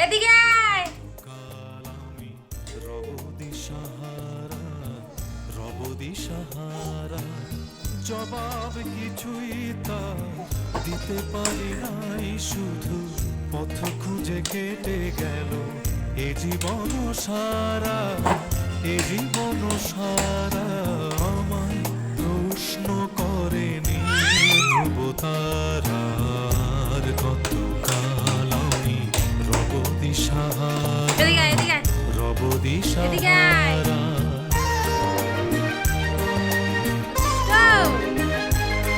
এদিকে আয়। দিশাহারা জবাব কিছুই তা দিতে পারি নাই, শুধু পথ খুঁজে কেটে গেল এ জীবন সারা, এ জীবন সারা। আমায় প্রশ্ন করেনি ধ্রুব তারার, কতকাল আমি রব দিশাহারা, এদিকে আয়, এদিকে আয়। রব এদিকে আয়। দিশাহারা।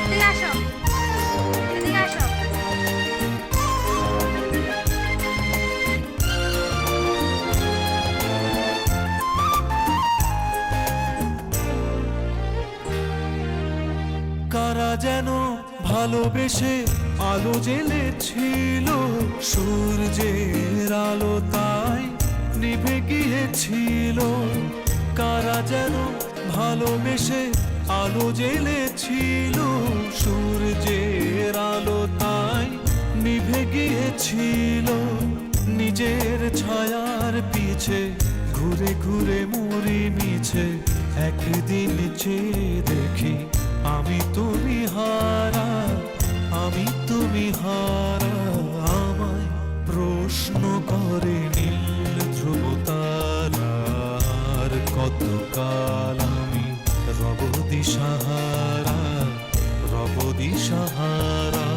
এদিকে আসো, এদিকে আসো। কারা যেন ভালোবেসে আলো জ্বেলেছিল, সূর্যের আলো তাই নিভে গিয়েছিল। কারা যেন ভালোবেসে আলো জ্বেলেছিল, সূর্যের আলো তাই নিভে গিয়েছিল। নিজের ছায়ার পিছে ঘুরে ঘুরে মরি মিছে, একদিন চেয়ে দেখি আমি তুমি হারা, আমি তুমি হারা। আমায় প্রশ্ন করে নীল ধ্রুব তারার, কতকাল আমি রব দিশাহারা, রব দিশাহারা।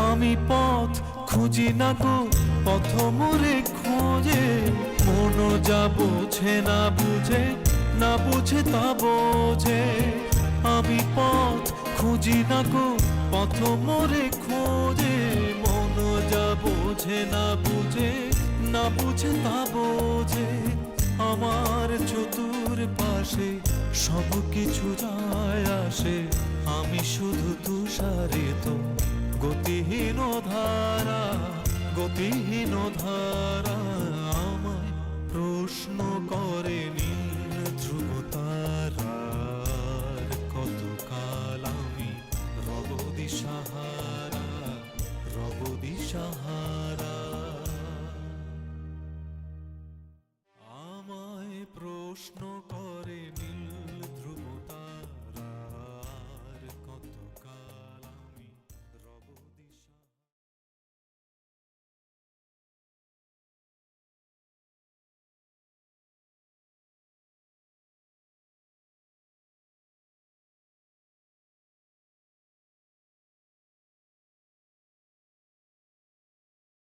আমি পথ খুঁজি না গো, পথ মোরে খোঁজে, মন যা বোঝে না বুঝে, না বুঝে তা বোঝে। আমি পথ খুঁজি না গো, পথ মোরে খোঁজে, মন যা বোঝে না বুঝে, না বুঝে তা বোঝে। আমার চতুর পাশে সব কিছু যায় আসে, আমি শুধু তুষারিত গতিহীন ধারা, গতিহীন ধারা। আমায় প্রশ্ন করে নীল ধ্রুব তারা।